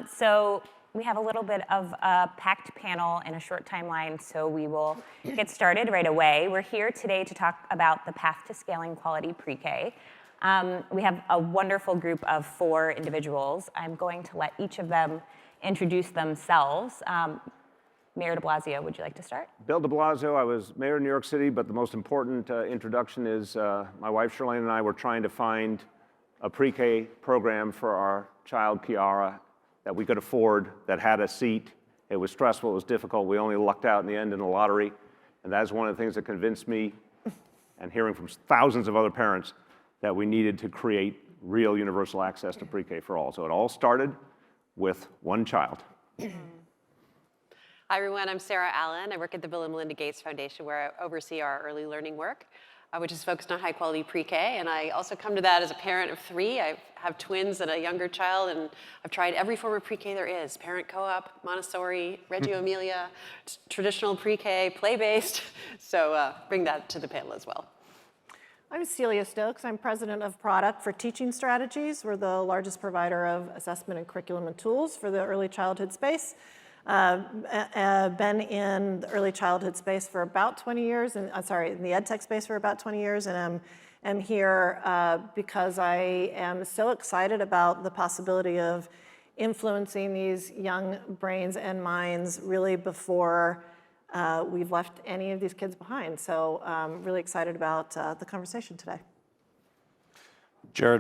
So we have a little bit of a packed panel in a short timeline, so we will get started right away. We're here today to talk about the path to scaling quality pre-K. We have a wonderful group of 4 individuals. I'm going to let each of them introduce themselves. Mayor de Blasio, would you like to start? Bill de Blasio, I was mayor of New York City, but the most important introduction is my wife Charlene and I were trying to find a pre-K program for our child Kiara that we could afford, that had a seat. It was stressful, it was difficult. We only lucked out in the end in the lottery. And that's one of the things that convinced me, and hearing from thousands of other parents, that we needed to create real universal access to pre-K for all. So it all started with one child. Hi everyone, I'm Sara, Allan. I work at the Bill and Melinda Gates Foundation where I oversee our early learning work, which is focused on high quality pre-K. And I also come to that as a parent of 3. I have twins and a younger child, and I've tried every form of pre-K there is: parent co-op, Montessori, Reggio Emilia, traditional pre-K, play-based. So bring that to the panel as well. I'm Celia Stokes. I'm president of product for teaching strategies. We're the largest provider of assessment and curriculum and tools for the early childhood space. Been in the early childhood space for about 20 years, and in the ed tech space for about 20 years, and I'm here because I am so excited about the possibility of influencing these young brains and minds really before we've left any of these kids behind. So I'm really excited about the conversation today.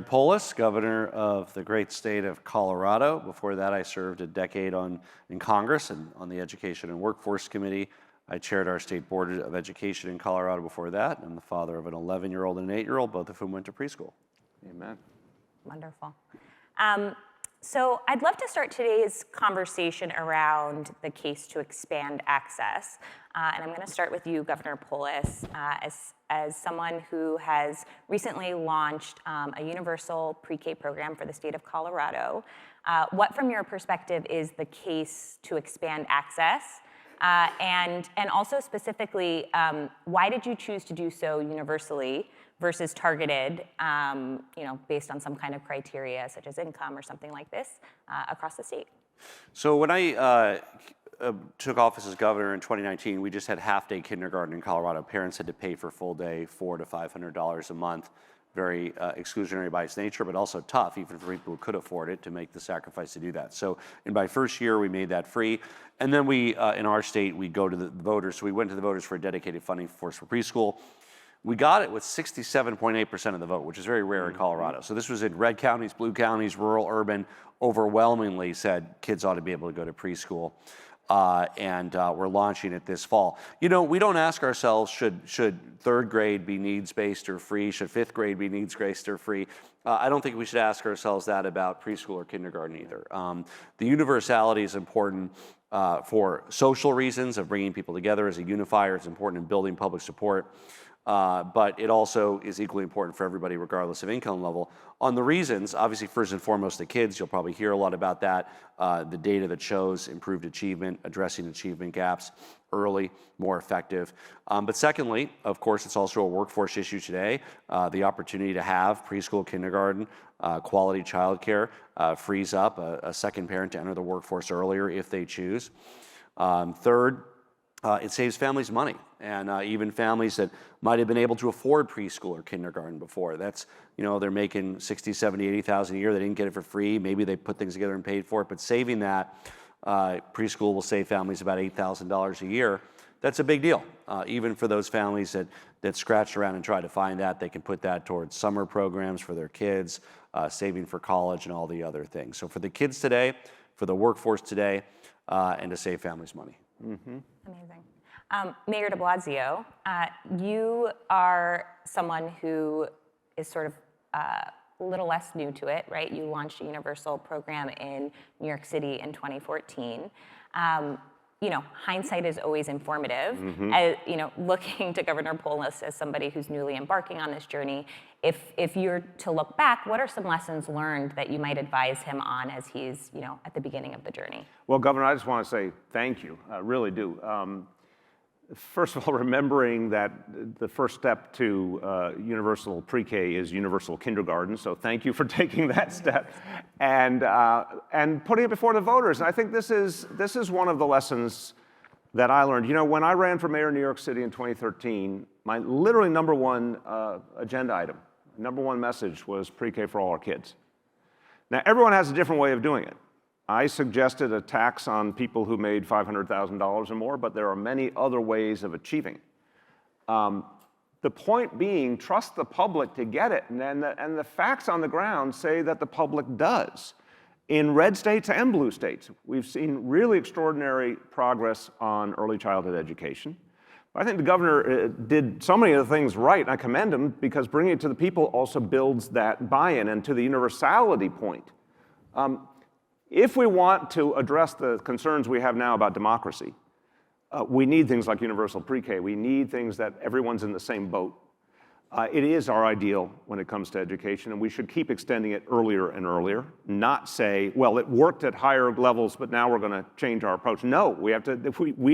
Polis, governor of the great state of Colorado. Before that, I served a decade in Congress and on the Education and Workforce Committee. I chaired our state board of education in Colorado before that. I'm the father of an 11-year-old and an 8-year-old, both of whom went to preschool. Amen. Wonderful. So I'd love to start today's conversation around the case to expand access. And I'm going to start with you, Governor Polis, as someone who has recently launched a universal pre-K program for the state of Colorado. What, from your perspective, is the case to expand access? And also specifically, why did you choose to do so universally versus targeted, based on some kind of criteria such as income or something like this across the state? So when I took office as governor in 2019, we just had half-day kindergarten in Colorado. Parents had to pay for full day, $400 to $500 a month. Very exclusionary by its nature, but also tough, even for people who could afford it, to make the sacrifice to do that. So in my first year, we made that free. And then we, in our state, we go to the voters. So we went to the voters for a dedicated funding force for preschool. We got it with 67.8% of the vote, which is very rare in Colorado. So this was in red counties, blue counties, rural, urban, overwhelmingly said kids ought to be able to go to preschool. And we're launching it this fall. You know, we don't ask ourselves, should 3rd grade be needs-based or free? Should 5th grade be needs-based or free? I don't think we should ask ourselves that about preschool or kindergarten either. The universality is important for social reasons of bringing people together as a unifier. It's important in building public support. But it also is equally important for everybody, regardless of income level. On the reasons, obviously, first and foremost, the kids. You'll probably hear a lot about that. The data that shows improved achievement, addressing achievement gaps early, more effective. But secondly, of course, it's also a workforce issue today. The opportunity to have preschool, kindergarten, quality childcare frees up a second parent to enter the workforce earlier if they choose. Third, it saves families money, and even families that might have been able to afford preschool or kindergarten before. That's, they're making 60, 70, 80,000 a year. They didn't get it for free. Maybe they put things together and paid for it, but saving that, preschool will save families about $8,000 a year. That's a big deal. Even for those families that scratch around and try to find that, they can put that towards summer programs for their kids, saving for college and all the other things. So for the kids today, for the workforce today, and to save families money. Mm-hmm. Amazing. Mayor de Blasio, you are someone who is sort of a little less new to it, right? You launched a universal program in New York City in 2014. Hindsight is always informative. Mm-hmm. Looking to Governor Polis as somebody who's newly embarking on this journey, if you're to look back, what are some lessons learned that you might advise him on as he's, at the beginning of the journey? Well, Governor, I just want to say thank you. I really do. first of all, remembering that the first step to universal pre-K is universal kindergarten. So thank you for taking that step and putting it before the voters. And I think this is one of the lessons that I learned. You know, when I ran for mayor of New York City in 2013, my literally number one agenda item, number one message was pre-K for all our kids. Now, everyone has a different way of doing it. I suggested a tax on people who made $500,000 or more, but there are many other ways of achieving. The point being, trust the public to get it, and the facts on the ground say that the public does. In red states and blue states, we've seen really extraordinary progress on early childhood education. I think the governor did so many of the things right, and I commend him, because bringing it to the people also builds that buy-in. And to the universality point, if we want to address the concerns we have now about democracy, we need things like universal pre-K. We need things that everyone's in the same boat. It is our ideal when it comes to education, and we should keep extending it earlier and earlier, not say, well, it worked at higher levels, but now we're going to change our approach. No, we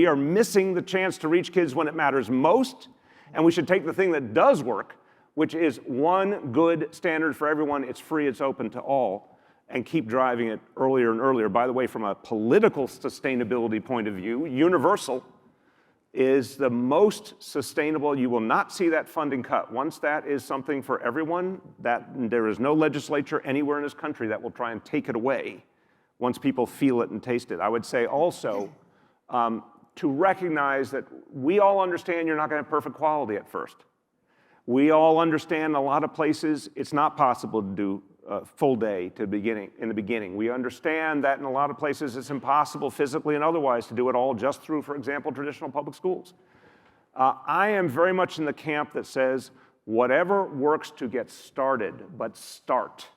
are missing the chance to reach kids when it matters most, and we should take the thing that does work, which is one good standard for everyone. It's free, it's open to all, and keep driving it earlier and earlier. By the way, from a political sustainability point of view, universal is the most sustainable. You will not see that funding cut. Once that is something for everyone, there is no legislature anywhere in this country that will try and take it away once people feel it and taste it. I would say also to recognize that we all understand you're not going to have perfect quality at first. We all understand in a lot of places it's not possible to do full day in the beginning. We understand that in a lot of places it's impossible physically and otherwise to do it all just through, for example, traditional public schools. I am very much in the camp that says whatever works to get started, but start.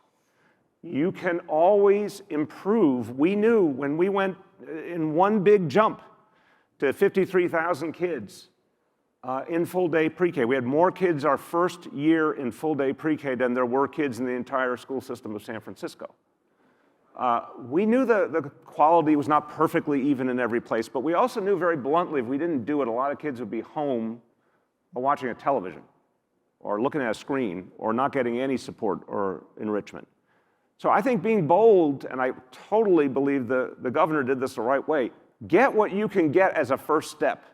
You can always improve. We knew when we went in one big jump to 53,000 kids in full-day pre-K. We had more kids our first year in full-day pre-K than there were kids in the entire school system of San Francisco. We knew the quality was not perfectly even in every place, but we also knew very bluntly if we didn't do it, a lot of kids would be home or watching a television or looking at a screen or not getting any support or enrichment. So I think being bold, and I totally believe the governor did this the right way, get what you can get as a first step.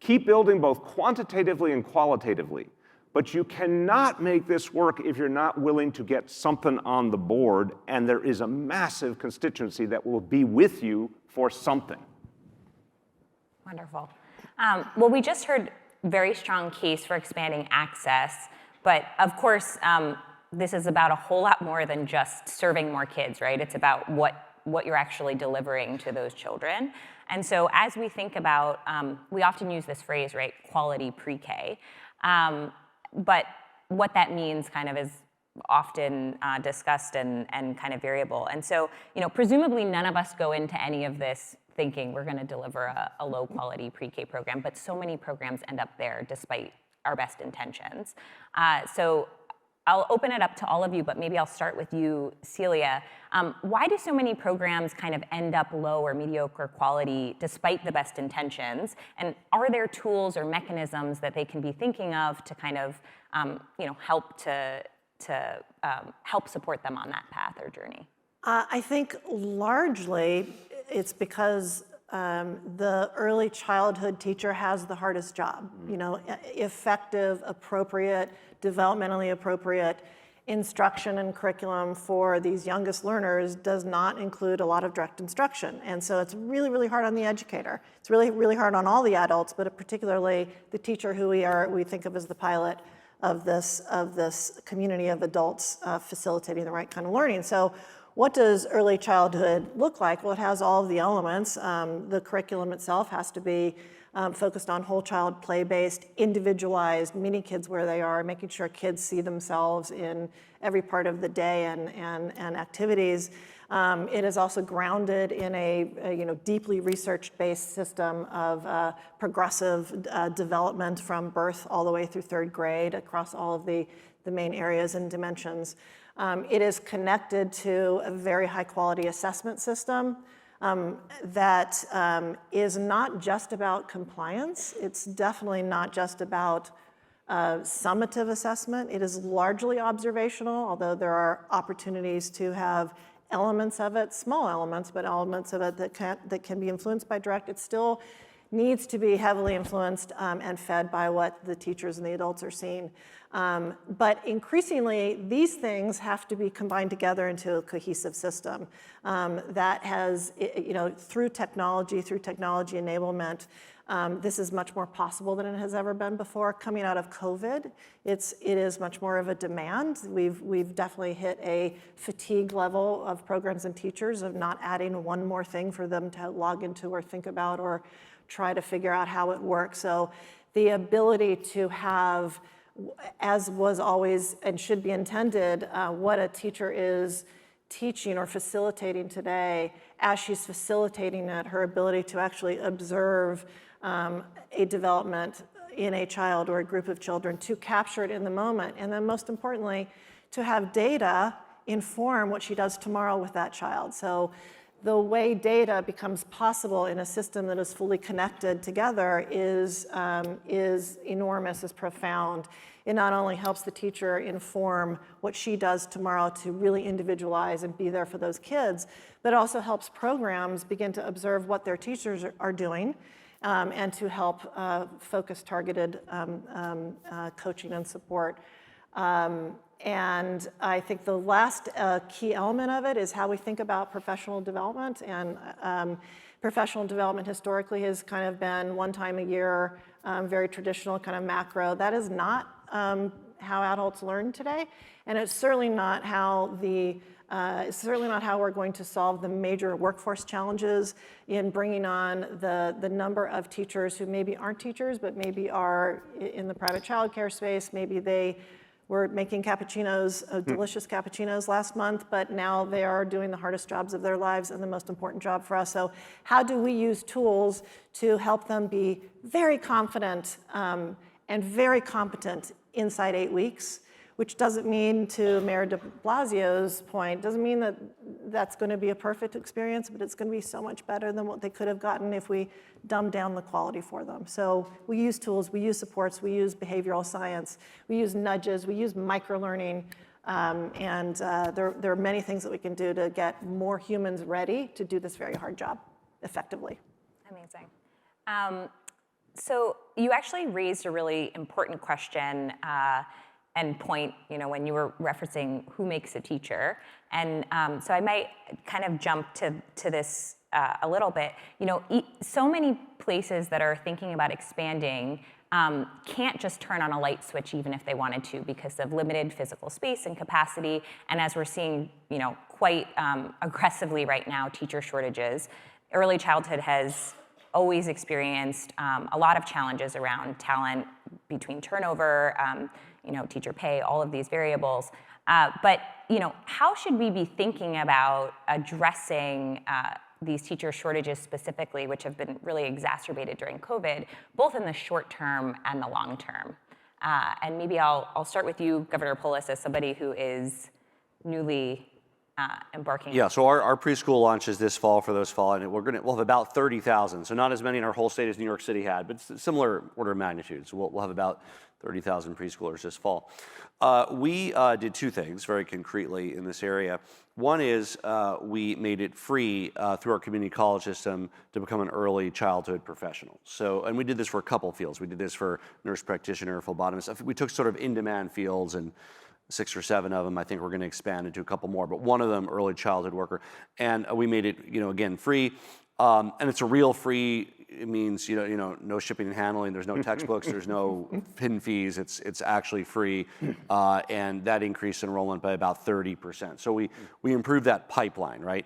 Keep building both quantitatively and qualitatively, but you cannot make this work if you're not willing to get something on the board, and there is a massive constituency that will be with you for something. Wonderful. Well, we just heard very strong case for expanding access, but of course, this is about a whole lot more than just serving more kids, right? It's about what you're actually delivering to those children. And so as we think about, we often use this phrase, right, quality pre-K, but what that means kind of is often discussed and kind of variable. And so, presumably none of us go into any of this thinking we're going to deliver a low quality pre-K program, but so many programs end up there despite our best intentions. So I'll open it up to all of you, but maybe I'll start with you, Celia. Why do so many programs kind of end up low or mediocre quality despite the best intentions? And are there tools or mechanisms that they can be thinking of to kind of, help help support them on that path or journey? I think largely it's because the early childhood teacher has the hardest job. Effective, appropriate, developmentally appropriate instruction and curriculum for these youngest learners does not include a lot of direct instruction. And so it's really, really hard on the educator. It's really, really hard on all the adults, but particularly the teacher who we think of as the pilot of this community of adults facilitating the right kind of learning. So what does early childhood look like? Well, it has all of the elements. The curriculum itself has to be focused on whole child, play-based, individualized, meeting kids where they are, making sure kids see themselves in every part of the day and activities. It is also grounded in a deeply research-based system of progressive development from birth all the way through third grade across all of the main areas and dimensions. It is connected to a very high-quality assessment system. that is not just about compliance. It's definitely not just about summative assessment. It is largely observational, although there are opportunities to have elements of it, small elements, but elements of it that can be influenced by direct. It still needs to be heavily influenced and fed by what the teachers and the adults are seeing. But increasingly, these things have to be combined together into a cohesive system that has, through technology enablement, this is much more possible than it has ever been before. Coming out of COVID, it is much more of a demand. We've definitely hit a fatigue level of programs and teachers of not adding one more thing for them to log into or think about or try to figure out how it works. So the ability to have, as was always and should be intended, what a teacher is teaching or facilitating today, as she's facilitating it, her ability to actually observe a development in a child or a group of children, to capture it in the moment, and then most importantly, to have data inform what she does tomorrow with that child. So the way data becomes possible in a system that is fully connected together is enormous, is profound. It not only helps the teacher inform what she does tomorrow to really individualize and be there for those kids, but also helps programs begin to observe what their teachers are doing and to help focus targeted coaching and support. And I think the last key element of it is how we think about professional development. And professional development historically has kind of been one time a year, very traditional, kind of macro. That is not how adults learn today. And it's certainly not how we're going to solve the major workforce challenges in bringing on the number of teachers who maybe aren't teachers, but maybe are in the private childcare space. Maybe they were making cappuccinos, delicious cappuccinos last month, but now they are doing the hardest jobs of their lives and the most important job for us. So how do we use tools to help them be very confident and very competent inside 8 weeks? Which doesn't mean, to Mayor de Blasio's point, doesn't mean that that's going to be a perfect experience, but it's going to be so much better than what they could have gotten if we dumbed down the quality for them. So we use tools, we use supports, we use behavioral science, we use nudges, we use microlearning, and there are many things that we can do to get more humans ready to do this very hard job effectively. Amazing. So you actually raised a really important question and point, when you were referencing who makes a teacher. And so I might kind of jump to this a little bit. So many places that are thinking about expanding can't just turn on a light switch even if they wanted to, because of limited physical space and capacity. And as we're seeing, quite aggressively right now, teacher shortages. Early childhood has always experienced a lot of challenges around talent, between turnover, teacher pay, all of these variables. But how should we be thinking about addressing these teacher shortages specifically, which have been really exacerbated during COVID, both in the short term and the long term? And maybe I'll start with you, Governor Polis, as somebody who is newly embarking. Yeah, so our preschool launches this fall for those fall, and we'll have about 30,000. So not as many in our whole state as New York City had, but similar order of magnitude. So we'll have about 30,000 preschoolers this fall. We did two things very concretely in this area. One is we made it free through our community college system to become an early childhood professional. So, and we did this for a couple fields. We did this for nurse practitioner, phlebotomist. We took sort of in-demand fields, and 6 or 7 of them, I think we're going to expand into a couple more, but one of them, early childhood worker. And we made it, again, free. And it's a real free. It means, no shipping and handling. There's no textbooks. There's no hidden fees. It's actually free. And that increased enrollment by about 30%. So we improved that pipeline, right?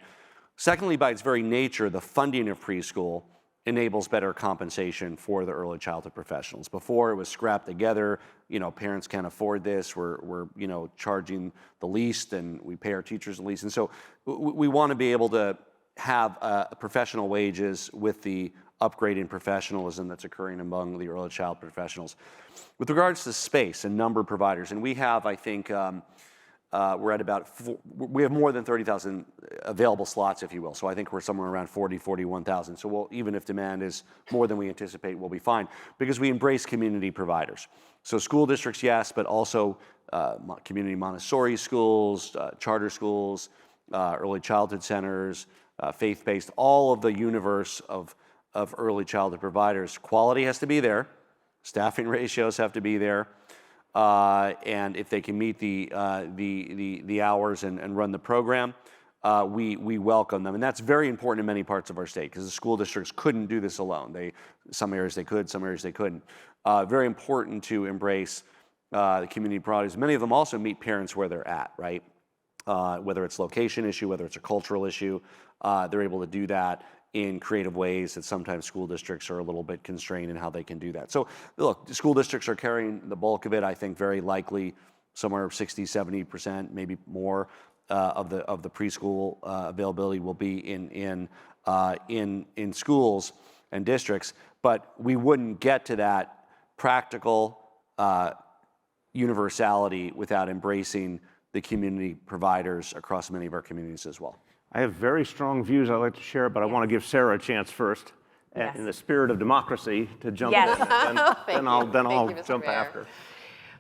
Secondly, by its very nature, the funding of preschool enables better compensation for the early childhood professionals. Before, it was scrapped together. Parents can't afford this. We're charging the least, and we pay our teachers the least. And so we want to be able to have professional wages with the upgrade in professionalism that's occurring among the early child professionals. With regards to space and number of providers, and we have, I think, we're at about, we have more than 30,000 available slots, if you will. So I think we're somewhere around 40, 41,000. So even if demand is more than we anticipate, we'll be fine because we embrace community providers. So school districts, yes, but also community Montessori schools, charter schools, early childhood centers, faith-based, all of the universe of early childhood providers. Quality has to be there. Staffing ratios have to be there. And if they can meet the hours and run the program, we welcome them. And that's very important in many parts of our state because the school districts couldn't do this alone. Some areas they could, some areas they couldn't. Very important to embrace the community providers. Many of them also meet parents where they're at, right? Whether it's location issue, whether it's a cultural issue, they're able to do that in creative ways that sometimes school districts are a little bit constrained in how they can do that. So look, school districts are carrying the bulk of it. I think very likely somewhere 60, 70%, maybe more of the preschool availability will be in schools and districts. But we wouldn't get to that practical universality without embracing the community providers across many of our communities as well. I have very strong views I'd like to share, but I want to give Sara a chance first, in the spirit of democracy, to jump in. Then I'll jump after.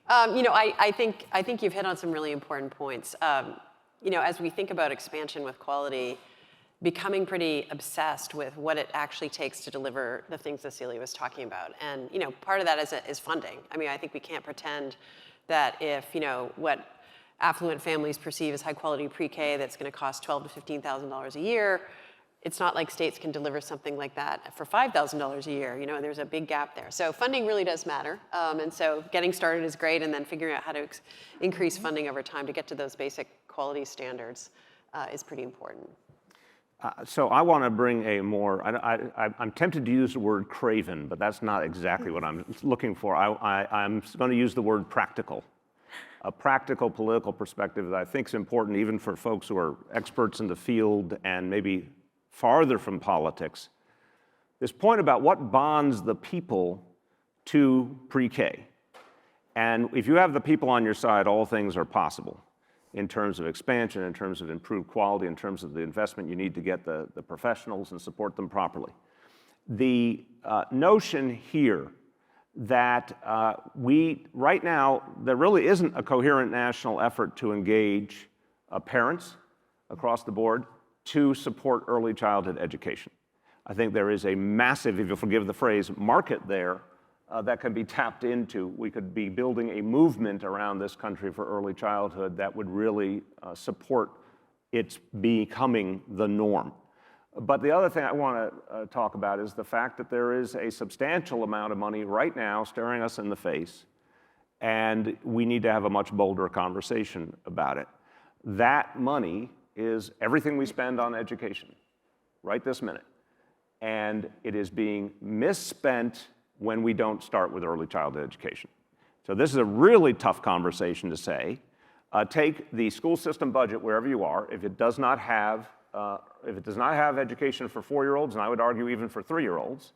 I think you've hit on some really important points. As we think about expansion with quality, becoming pretty obsessed with what it actually takes to deliver the things that Celia was talking about. And part of that is funding. I mean, I think we can't pretend that if what affluent families perceive as high quality pre-K that's going to cost $12,000 to $15,000 a year, it's not like states can deliver something like that for $5,000 a year. There's a big gap there. So funding really does matter. And so getting started is great, and then figuring out how to increase funding over time to get to those basic quality standards is pretty important. So I want to bring a more, I'm tempted to use the word craven, but that's not exactly what I'm looking for. I'm going to use the word practical. A practical political perspective that I think is important even for folks who are experts in the field and maybe farther from politics. This point about what bonds the people to pre-K. And if you have the people on your side, all things are possible in terms of expansion, in terms of improved quality, in terms of the investment you need to get the professionals and support them properly. The notion here that right now, there really isn't a coherent national effort to engage parents across the board to support early childhood education. I think there is a massive, if you'll forgive the phrase, market there that can be tapped into. We could be building a movement around this country for early childhood that would really support its becoming the norm. But the other thing I want to talk about is the fact that there is a substantial amount of money right now staring us in the face, and we need to have a much bolder conversation about it. That money is everything we spend on education right this minute, and it is being misspent when we don't start with early childhood education. So this is a really tough conversation to say. Take the school system budget wherever you are. If it does not have education for 4-year-olds, and I would argue even for 3-year-olds,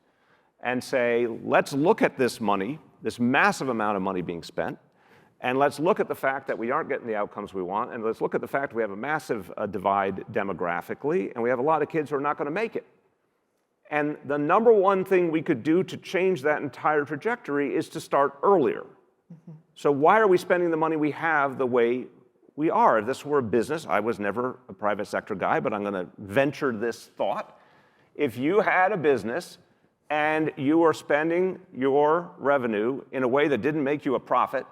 and say, let's look at this money, this massive amount of money being spent, and let's look at the fact that we aren't getting the outcomes we want, and let's look at the fact we have a massive divide demographically, and we have a lot of kids who are not going to make it. And the number one thing we could do to change that entire trajectory is to start earlier. So why are we spending the money we have the way we are? If this were a business, I was never a private sector guy, but I'm going to venture this thought. If you had a business and you were spending your revenue in a way that didn't make you a profit,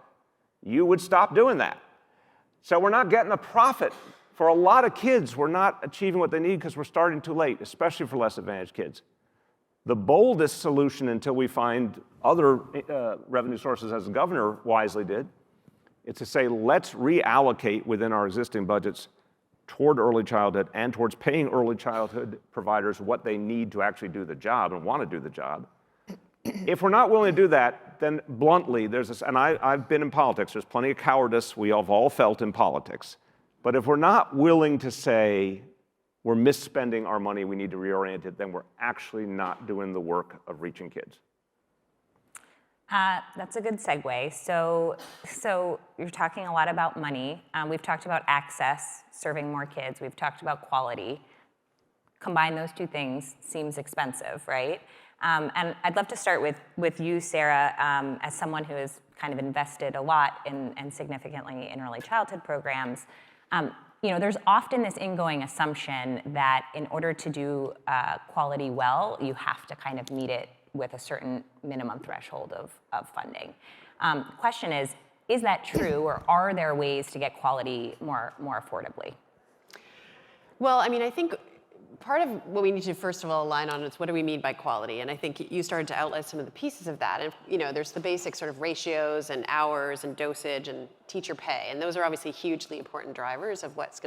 you would stop doing that. So we're not getting a profit. For a lot of kids, we're not achieving what they need because we're starting too late, especially for less advantaged kids. The boldest solution until we find other revenue sources, as the governor wisely did, is to say, let's reallocate within our existing budgets toward early childhood and towards paying early childhood providers what they need to actually do the job and want to do the job. If we're not willing to do that, then bluntly, there's this, and I've been in politics, there's plenty of cowardice we have all felt in politics. But if we're not willing to say we're misspending our money, we need to reorient it, then we're actually not doing the work of reaching kids. That's a good segue. So you're talking a lot about money. We've talked about access, serving more kids. We've talked about quality. Combine those two things, seems expensive, right? And I'd love to start with you, Sara, as someone who has kind of invested a lot and significantly in early childhood programs. There's often this ingoing assumption that in order to do quality well, you have to kind of meet it with a certain minimum threshold of funding. Question is that true, or are there ways to get quality more affordably? Well, I mean, I think part of what we need to first of all align on is what do we mean by quality, and I think you started to outline some of the pieces of that. And there's the basic sort of ratios and hours and dosage and teacher pay, and those are obviously hugely important drivers of what's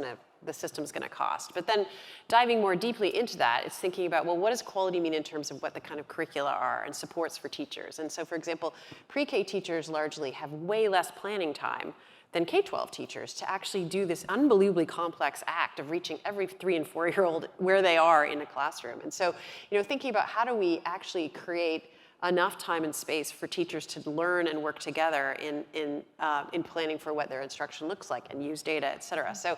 the system's going to cost. But then diving more deeply into that, it's thinking about, well, what does quality mean in terms of what the kind of curricula are and supports for teachers? And so, for example, pre-K teachers largely have way less planning time than K-12 teachers to actually do this unbelievably complex act of reaching every 3- and 4-year-old where they are in a classroom. And so, thinking about how do we actually create enough time and space for teachers to learn and work together in planning for what their instruction looks like and use data, et cetera. So,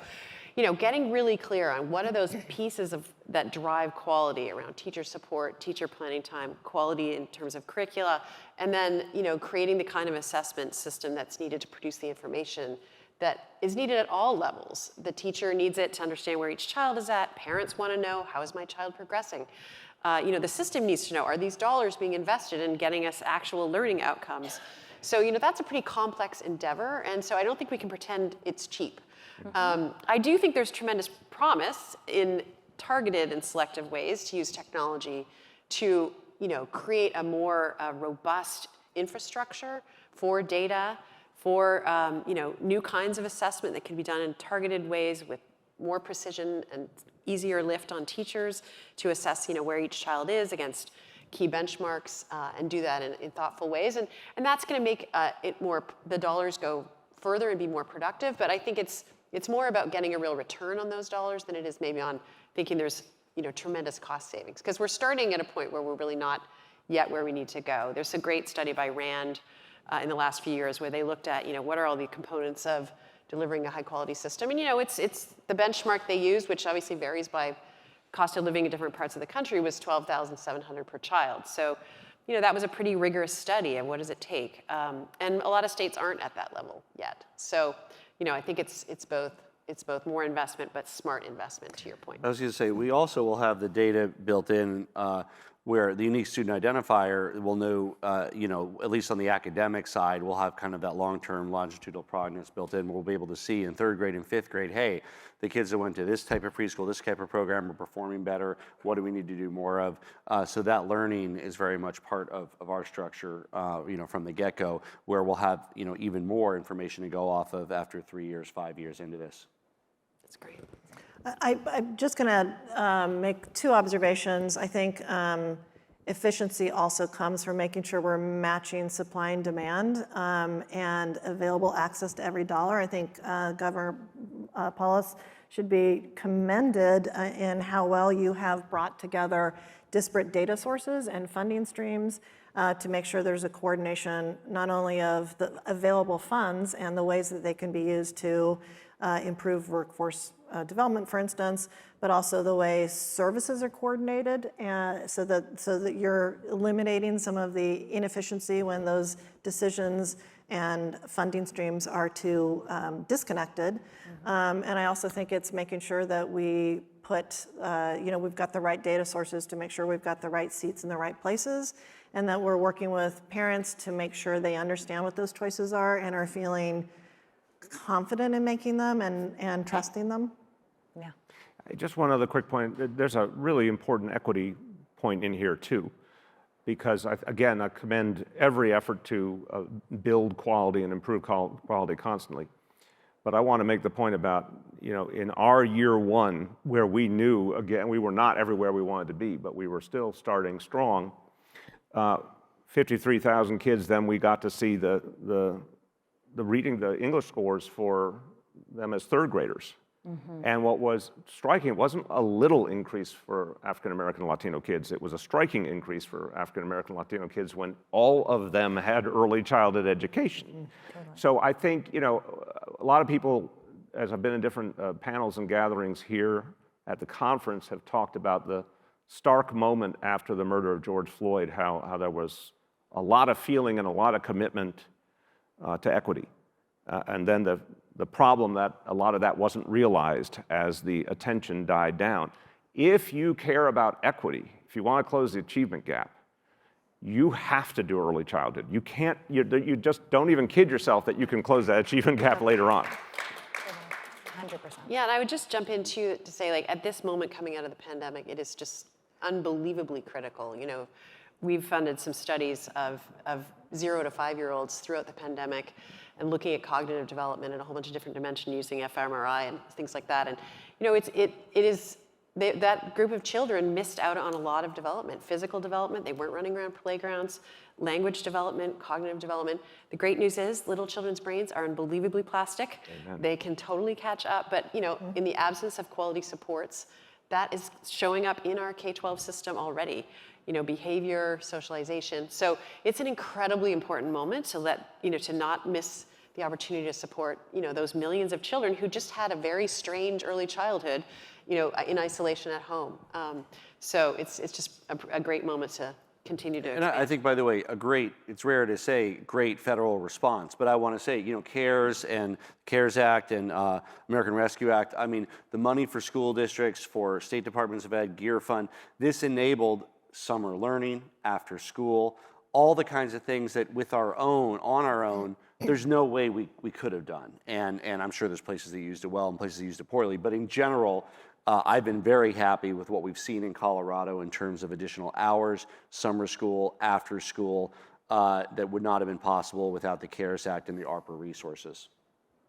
getting really clear on what are those pieces that drive quality around teacher support, teacher planning time, quality in terms of curricula, and then, creating the kind of assessment system that's needed to produce the information that is needed at all levels. The teacher needs it to understand where each child is at. Parents want to know, how is my child progressing? The system needs to know, are these dollars being invested in getting us actual learning outcomes? So, that's a pretty complex endeavor, and so I don't think we can pretend it's cheap. I do think there's tremendous promise in targeted and selective ways to use technology to, create a more robust infrastructure for data, for, new kinds of assessment that can be done in targeted ways with more precision and easier lift on teachers to assess, where each child is against key benchmarks and do that in thoughtful ways. And that's going to make the dollars go further and be more productive. But I think it's more about getting a real return on those dollars than it is maybe on thinking there's tremendous cost savings. Because we're starting at a point where we're really not yet where we need to go. There's a great study by Rand in the last few years where they looked at what are all the components of delivering a high quality system. And it's the benchmark they used, which obviously varies by cost of living in different parts of the country, was $12,700 per child. So that was a pretty rigorous study of what does it take. And a lot of states aren't at that level yet. So I think it's both more investment, but smart investment, to your point. I was going to say, we also will have the data built in where the unique student identifier will know, at least on the academic side, we'll have kind of that long-term longitudinal prognosis built in. We'll be able to see in 3rd grade and 5th grade, hey, the kids that went to this type of preschool, this type of program are performing better. What do we need to do more of? So that learning is very much part of our structure, from the get-go, where we'll have, even more information to go off of after 3 years, 5 years into this. That's great. I'm just going to make 2 observations. I think efficiency also comes from making sure we're matching supply and demand and available access to every dollar. I think Governor Polis should be commended in how well you have brought together disparate data sources and funding streams to make sure there's a coordination not only of the available funds and the ways that they can be used to improve workforce development, for instance, but also the way services are coordinated, so that you're eliminating some of the inefficiency when those decisions and funding streams are too disconnected. And I also think it's making sure that we put, we've got the right data sources to make sure we've got the right seats in the right places, and that we're working with parents to make sure they understand what those choices are and are feeling confident in making them and trusting them. Yeah. Just one other quick point. There's a really important equity point in here too, because again, I commend every effort to build quality and improve quality constantly. But I want to make the point about, in our year 1, where we knew, again, we were not everywhere we wanted to be, but we were still starting strong. 53,000 kids, then we got to see the English scores for them as 3rd graders. And what was striking, it wasn't a little increase for African American and Latino kids, it was a striking increase for African American and Latino kids when all of them had early childhood education. So I think, you know, a lot of people, as I've been in different panels and gatherings here at the conference, have talked about the stark moment after the murder of George Floyd, how there was a lot of feeling and a lot of commitment to equity. And then the problem that a lot of that wasn't realized as the attention died down. If you care about equity, if you want to close the achievement gap, you have to do early childhood. You can't, you just don't even kid yourself that you can close that achievement gap later on. 100%. Yeah, and I would just jump into to say, like, at this moment coming out of the pandemic, it is just unbelievably critical. You know, we've funded some studies of 0 to 5-year-olds throughout the pandemic and looking at cognitive development in a whole bunch of different dimensions using fMRI and things like that. And, you know, that group of children missed out on a lot of development, physical development. They weren't running around playgrounds, language development, cognitive development. The great news is little children's brains are unbelievably plastic. Amen. They can totally catch up. But, you know, in the absence of quality supports, that is showing up in our K-12 system already. You know, behavior, socialization. So it's an incredibly important moment to not miss the opportunity to support, you know, those millions of children who just had a very strange early childhood, you know, in isolation at home. So it's just a great moment to continue to expand. And I think, by the way, it's rare to say great federal response, but I want to say, you know, CARES and CARES Act and American Rescue Act, I mean, the money for school districts, for state departments of ed, GEAR Fund, this enabled summer learning, after school, all the kinds of things that on our own, there's no way we could have done. And I'm sure there's places that used it well and places that used it poorly, but in general, I've been very happy with what we've seen in Colorado in terms of additional hours, summer school, after school, that would not have been possible without the CARES Act and the ARPA resources.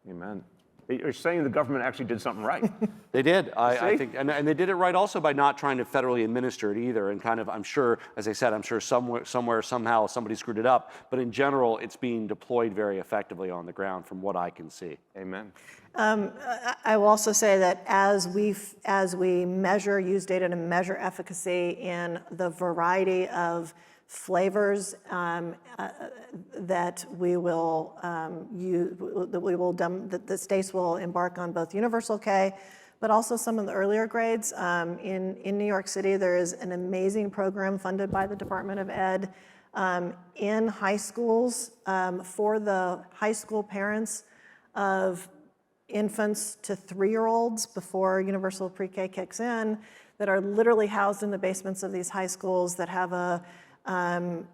Amen. You're saying the government actually did something right. They did, I think, and they did it right also by not trying to federally administer it either. And kind of, I'm sure, as I said, I'm sure somewhere, somehow, somebody screwed it up. But in general, it's being deployed very effectively on the ground, from what I can see. Amen. I will also say that as we use data to measure efficacy in the variety of flavors that the states will embark on, both universal K, but also some of the earlier grades. In New York City, there is an amazing program funded by the Department of Ed in high schools for the high school parents of infants to 3-year-olds before universal pre-K kicks in, that are literally housed in the basements of these high schools that have an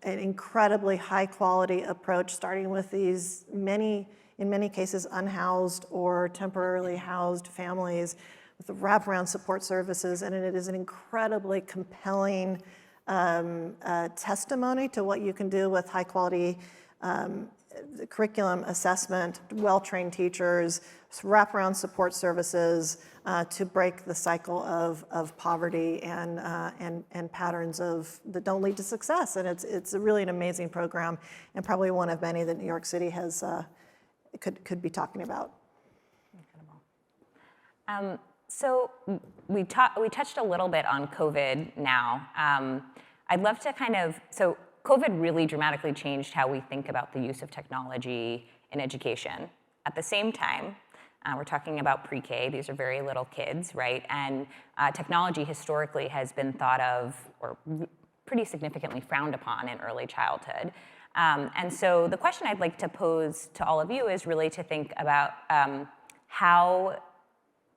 incredibly high quality approach, starting with these in many cases unhoused or temporarily housed families with the wraparound support services. And it is an incredibly compelling testimony to what you can do with high quality curriculum assessment, well-trained teachers, wraparound support services to break the cycle of poverty and patterns that don't lead to success. And it's really an amazing program, and probably one of many that New York City has could be talking about. Incredible. So we touched a little bit on COVID now. I'd love to so COVID really dramatically changed how we think about the use of technology in education. At the same time, we're talking about pre-K. These are very little kids, right? And technology historically has been thought of, or pretty significantly frowned upon in early childhood. And so the question I'd like to pose to all of you is really to think about how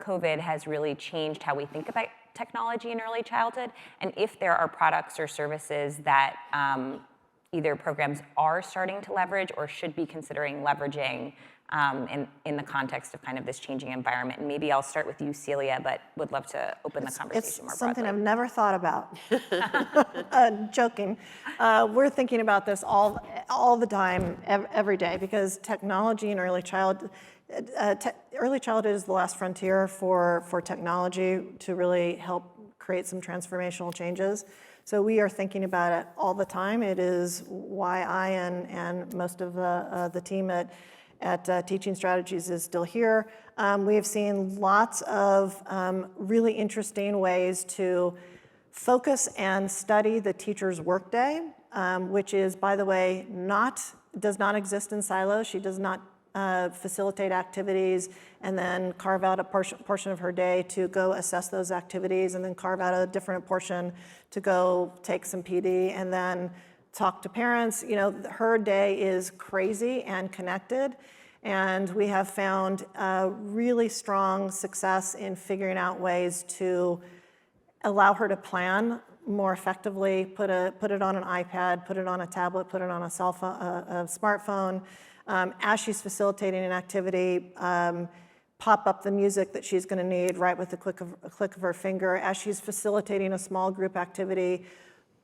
COVID has really changed how we think about technology in early childhood, and if there are products or services that either programs are starting to leverage or should be considering leveraging in the context of kind of this changing environment. And maybe I'll start with you, Celia, but would love to open the conversation more broadly. It's something I've never thought about. Joking. We're thinking about this all the time, every day, because technology in early childhood is the last frontier for technology to really help create some transformational changes. So we are thinking about it all the time. It is why I and most of the team at at Teaching Strategies is still here. We have seen lots of really interesting ways to focus and study the teacher's workday, which is, by the way, does not exist in silos. She does not facilitate activities and then carve out a portion of her day to go assess those activities and then carve out a different portion to go take some PD and then talk to parents. You know, her day is crazy and connected, and we have found really strong success in figuring out ways to allow her to plan more effectively, put it on an iPad, put it on a tablet, put it on a cell phone, a smartphone. As she's facilitating an activity, pop up the music that she's going to need right with a click of her finger. As she's facilitating a small group activity,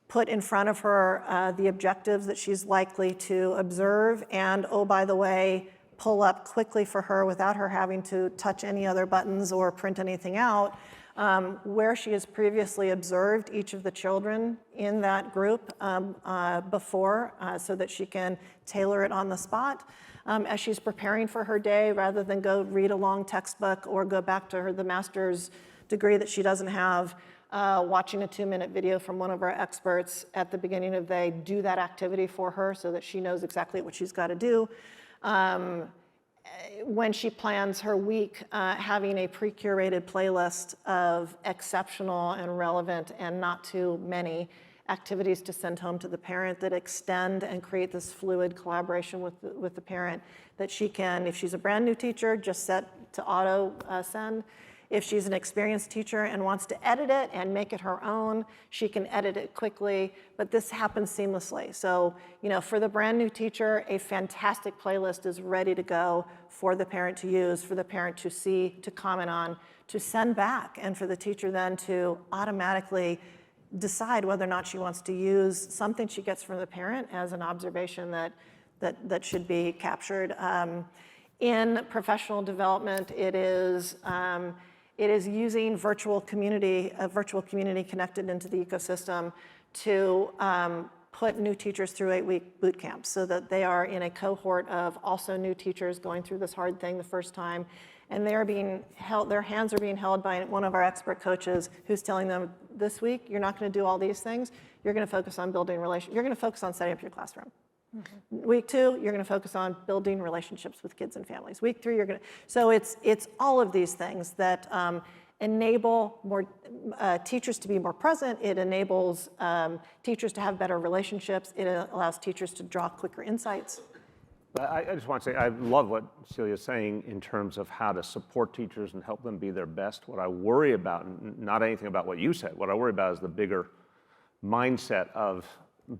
put in front of her the objectives that she's likely to observe, and oh, by the way, pull up quickly for her without her having to touch any other buttons or print anything out, where she has previously observed each of the children in that group before, so that she can tailor it on the spot. As she's preparing for her day, rather than go read a long textbook or go back to the master's degree that she doesn't have, watching a 2-minute video from one of our experts at the beginning of the day, do that activity for her so that she knows exactly what she's got to do. When she plans her week, having a pre-curated playlist of exceptional and relevant and not too many activities to send home to the parent that extend and create this fluid collaboration with the parent that she can, if she's a brand new teacher, just set to auto send. If she's an experienced teacher and wants to edit it and make it her own, she can edit it quickly, but this happens seamlessly. So, you know, for the brand new teacher, a fantastic playlist is ready to go for the parent to use, for the parent to see, to comment on, to send back, and for the teacher then to automatically decide whether or not she wants to use something she gets from the parent as an observation that should be captured. In professional development, it is using a virtual community connected into the ecosystem to put new teachers through 8-week boot camps so that they are in a cohort of also new teachers going through this hard thing the first time. And they are being held, their hands are being held by one of our expert coaches who's telling them, this week, you're not going to do all these things. You're going to focus on building relationships. You're going to focus on setting up your classroom. Mm-hmm. Week 2, you're going to focus on building relationships with kids and families. Week 3, you're going to, so it's all of these things that enable more teachers to be more present. It enables teachers to have better relationships. It allows teachers to draw quicker insights. I just want to say, I love what Celia is saying in terms of how to support teachers and help them be their best. What I worry about, not anything about what you said, what I worry about is the bigger mindset of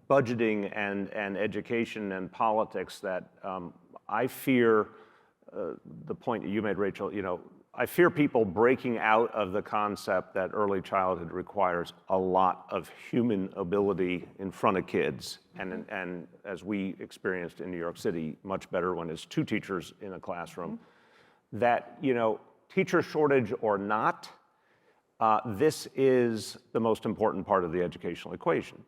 budgeting and education and politics that I fear, the point that you made, Rachel, you know, I fear people breaking out of the concept that early childhood requires a lot of human ability in front of kids. And as we experienced in New York City, much better when it's 2 teachers in a classroom, that, you know, teacher shortage or not, this is the most important part of the educational equation.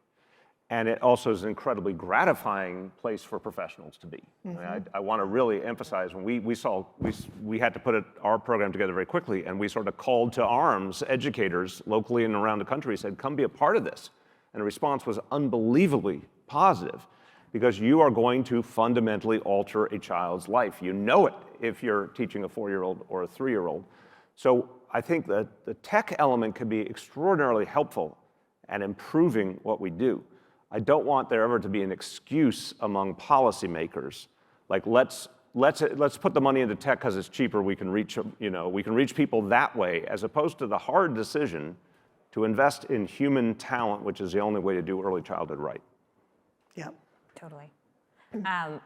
And it also is an incredibly gratifying place for professionals to be. Mm-hmm. I want to really emphasize, when we had to put our program together very quickly, and we sort of called to arms educators locally and around the country, said, come be a part of this. And the response was unbelievably positive, because you are going to fundamentally alter a child's life. You know it if you're teaching a 4-year-old or a 3-year-old. So I think that the tech element can be extraordinarily helpful at improving what we do. I don't want there ever to be an excuse among policymakers, like let's put the money into tech because it's cheaper. We can reach people that way, as opposed to the hard decision to invest in human talent, which is the only way to do early childhood right. Yeah, totally.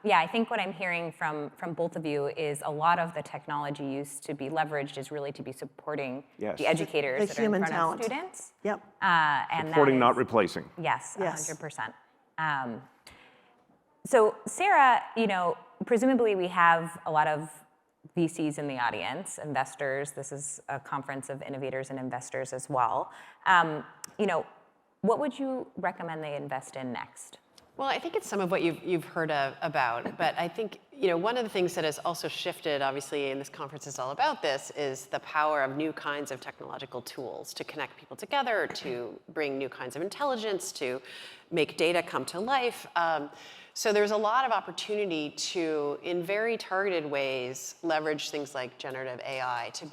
Yeah, I think what I'm hearing from both of you is a lot of the technology used to be leveraged is really to be supporting the educators that are in front of students. Yep. And supporting, not replacing. Yes, 100%. So Sara, you know, presumably we have a lot of VCs in the audience, investors. This is a conference of innovators and investors as well. You know, what would you recommend they invest in next? Well, I think it's some of what you've heard about, but I think one of the things that has also shifted, obviously, and this conference is all about this, is the power of new kinds of technological tools to connect people together, to bring new kinds of intelligence, to make data come to life. So there's a lot of opportunity to, in very targeted ways, leverage things like generative AI to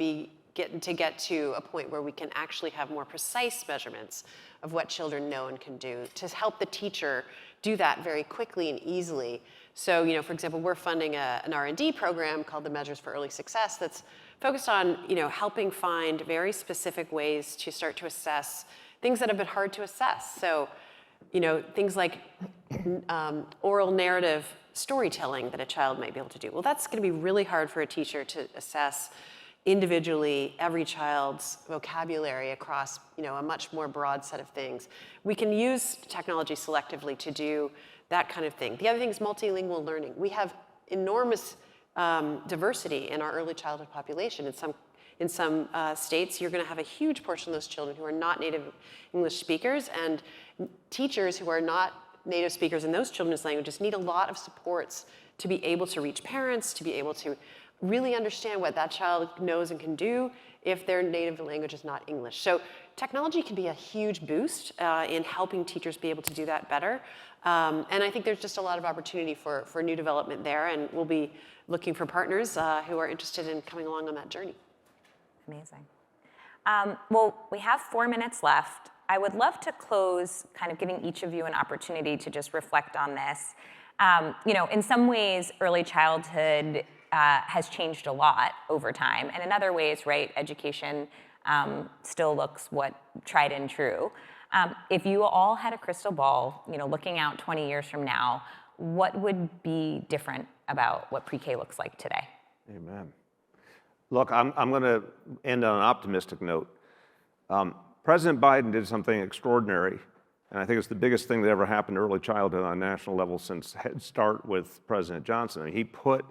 get to a point where we can actually have more precise measurements of what children know and can do, to help the teacher do that very quickly and easily. So, for example, we're funding an R&D program called the Measures for Early Success that's focused on, helping find very specific ways to start to assess things that have been hard to assess. So, things like oral narrative storytelling that a child might be able to do. Well, that's going to be really hard for a teacher to assess individually every child's vocabulary across a much more broad set of things. We can use technology selectively to do that kind of thing. The other thing is multilingual learning. We have enormous diversity in our early childhood population. In some states, you're going to have a huge portion of those children who are not native English speakers, and teachers who are not native speakers in those children's languages need a lot of supports to be able to reach parents, to be able to really understand what that child knows and can do if their native language is not English. So technology can be a huge boost in helping teachers be able to do that better. And I think there's just a lot of opportunity for new development there, and we'll be looking for partners who are interested in coming along on that journey. Amazing. Well, we have 4 minutes left. I would love to close kind of giving each of you an opportunity to just reflect on this. In some ways, early childhood has changed a lot over time. And in other ways, right, education still looks what tried and true. If you all had a crystal ball, looking out 20 years from now, what would be different about what pre-K looks like today? Amen. Look, I'm going to end on an optimistic note. President Biden did something extraordinary, and I think it's the biggest thing that ever happened to early childhood on a national level since Head Start with President Johnson. I mean, he put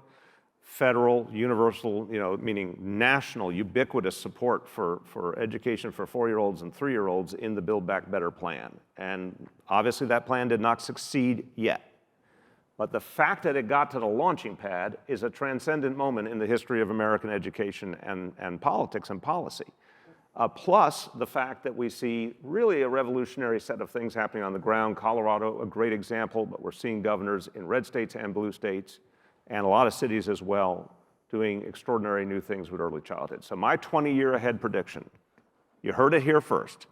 federal, universal, meaning national, ubiquitous support for education for 4-year-olds and 3-year-olds in the Build Back Better plan. And obviously that plan did not succeed yet. But the fact that it got to the launching pad is a transcendent moment in the history of American education and politics and policy. Plus the fact that we see really a revolutionary set of things happening on the ground. Colorado, a great example, but we're seeing governors in red states and blue states, and a lot of cities as well, doing extraordinary new things with early childhood. So my 20-year ahead prediction, you heard it here first,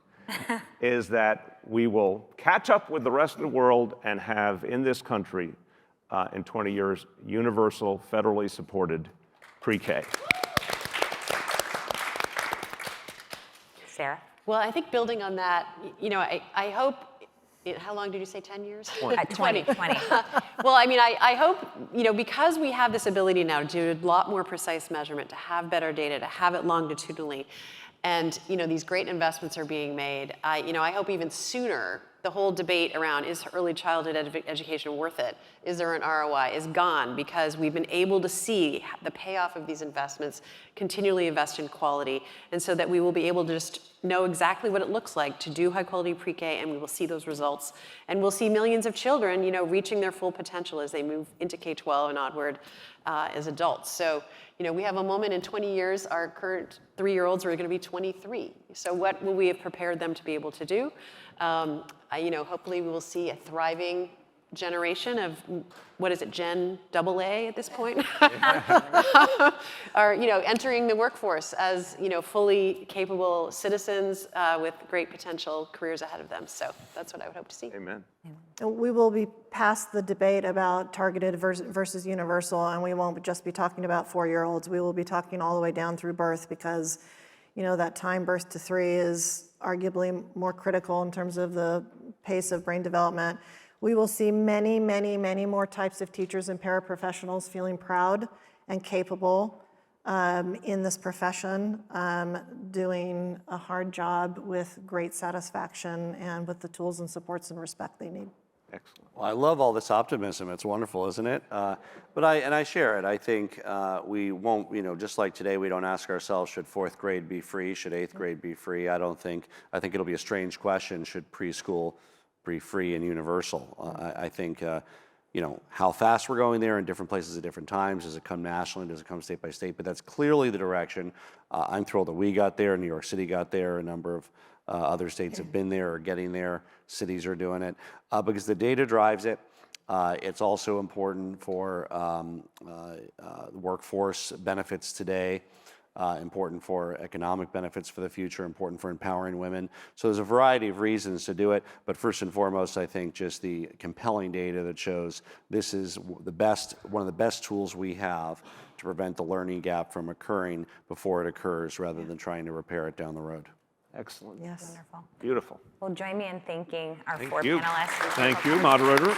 is that we will catch up with the rest of the world and have in this country, in 20 years, universal, federally supported pre-K. Sarah? Well, I think building on that, I hope, how long did you say, 10 years? 20. Well, I mean, I hope, because we have this ability now to do a lot more precise measurement, to have better data, to have it longitudinally, and, these great investments are being made, I hope even sooner the whole debate around is early childhood education worth it? Is there an ROI? Is gone, because we've been able to see the payoff of these investments, continually invest in quality, and so that we will be able to just know exactly what it looks like to do high quality pre-K, and we will see those results. And we'll see millions of children, reaching their full potential as they move into K-12 and onward as adults. So, we have a moment in 20 years, our current 3-year-olds are going to be 23. So what will we have prepared them to be able to do? Hopefully we will see a thriving generation of, what is it, Gen AA at this point? Are, entering the workforce as, fully capable citizens with great potential careers ahead of them. So that's what I would hope to see. Amen. We will be past the debate about targeted versus universal, and we won't just be talking about 4-year-olds. We will be talking all the way down through birth, because that time birth to 3 is arguably more critical in terms of the pace of brain development. We will see many, many, many more types of teachers and paraprofessionals feeling proud and capable in this profession, doing a hard job with great satisfaction and with the tools and supports and respect they need. Excellent. Well, I love all this optimism. It's wonderful, isn't it? But I share it. I think we won't, just like today, we don't ask ourselves, should 4th grade be free? Should 8th grade be free? I think it'll be a strange question, should preschool be free and universal? I think how fast we're going there in different places at different times. Does it come nationally? Does it come state by state? But that's clearly the direction. I'm thrilled that we got there. New York City got there. A number of other states have been there or getting there. Cities are doing it because the data drives it. It's also important for workforce benefits today, important for economic benefits for the future, important for empowering women. So there's a variety of reasons to do it, but first and foremost, I think just the compelling data that shows this is one of the best tools we have to prevent the learning gap from occurring before it occurs, rather than trying to repair it down the road. Excellent. Yes. Wonderful. Beautiful. Well, join me in thanking our Thank four you. panelists. Thank you, moderator.